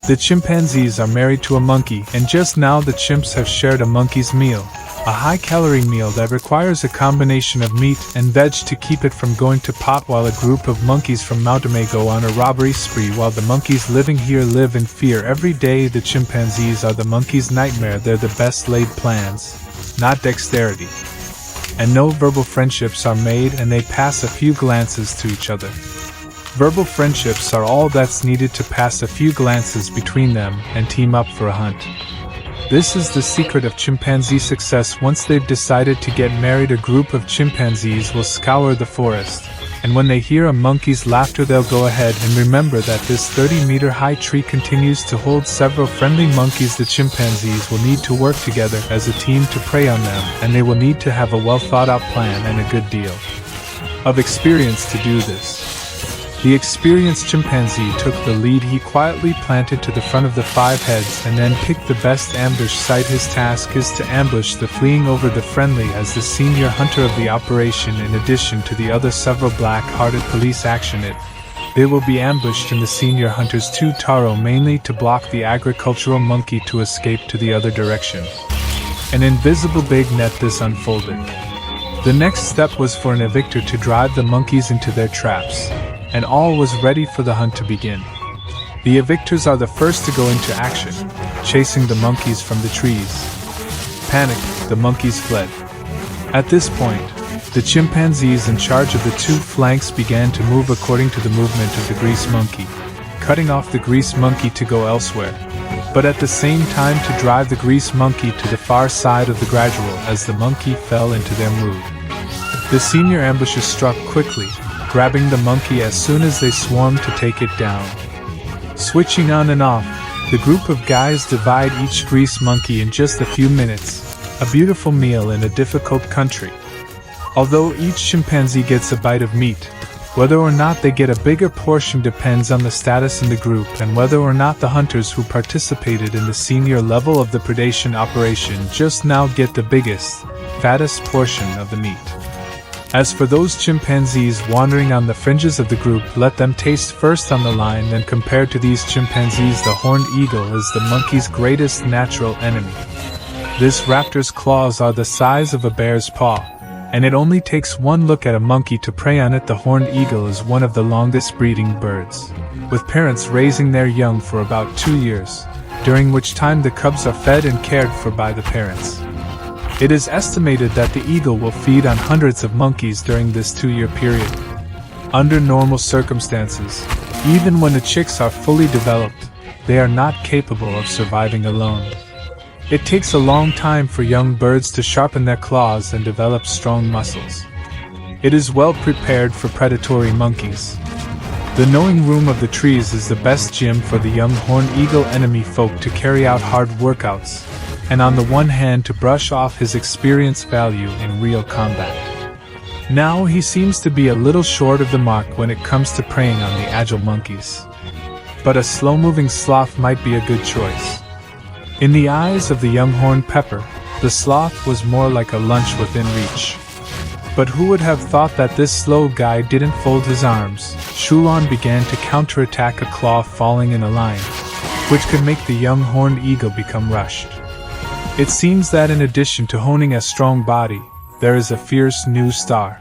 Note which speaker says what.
Speaker 1: The chimpanzees are married to a monkey, and just now the chimps have shared a monkey's meal, a high-calorie meal that requires a combination of meat and veg to keep it from going to pot, while a group of monkeys from Mayhem go on a robbery spree while the monkeys living here live in fear every day. The chimpanzees are the monkeys' nightmare. They're the best laid plans, not dexterity. And no verbal friendships are made, and they pass a few glances to each other. Verbal friendships are all that's needed to pass a few glances between them and team up for a hunt. This is the secret of chimpanzee success. Once they've decided to get married, a group of chimpanzees will scour the forest, and when they hear a monkey's laughter they'll go ahead and remember that this 30-meter high tree continues to hold several friendly monkeys. The chimpanzees will need to work together as a team to prey on them, and they will need to have a well-thought-out plan and a good deal of experience to do this. The experienced chimpanzee took the lead. He quietly planted to the front of the 5 heads and then picked the best ambush site. His task is to ambush the fleeing over the friendly as the senior hunter of the operation. In addition to the other several black-hearted police action, they will be ambushed in the senior hunter's 2 taro, mainly to block the agricultural monkey to escape to the other direction. An invisible big net. This unfolded. The next step was for an evictor to drive the monkeys into their traps, and all was ready for the hunt to begin. The evictors are the first to go into action, chasing the monkeys from the trees. Panicked, the monkeys fled. At this point, the chimpanzees in charge of the 2 flanks began to move according to the movement of the grease monkey, cutting off the grease monkey to go elsewhere, but at the same time to drive the grease monkey to the far side of the gradual as the monkey fell into their mood. The senior ambushers struck quickly, grabbing the monkey as soon as they swarmed to take it down. Switching on and off, the group of guys divide each grease monkey in just a few minutes, a beautiful meal in a difficult country. Although each chimpanzee gets a bite of meat, whether or not they get a bigger portion depends on the status in the group and whether or not the hunters who participated in the senior level of the predation operation just now get the biggest, fattest portion of the meat. As for those chimpanzees wandering on the fringes of the group, let them taste first on the line. Then compared to these chimpanzees, the horned eagle is the monkey's greatest natural enemy. This raptor's claws are the size of a bear's paw, and it only takes one look at a monkey to prey on it. The horned eagle is one of the longest breeding birds, with parents raising their young for about 2 years, during which time the cubs are fed and cared for by the parents. It is estimated that the eagle will feed on hundreds of monkeys during this 2-year period. Under normal circumstances, even when the chicks are fully developed, they are not capable of surviving alone. It takes a long time for young birds to sharpen their claws and develop strong muscles. It is well prepared for predatory monkeys. The knowing room of the trees is the best gym for the young horned eagle enemy folk to carry out hard workouts, and on the one hand to brush off his experience value in real combat. Now he seems to be a little short of the mark when it comes to preying on the agile monkeys. But a slow-moving sloth might be a good choice. In the eyes of the young horned pepper, the sloth was more like a lunch within reach. But who would have thought that this slow guy didn't fold his arms? Shulon began to counterattack, a claw falling in a line, which could make the young horned eagle become rushed. It seems that in addition to honing a strong body, there is a fierce new star.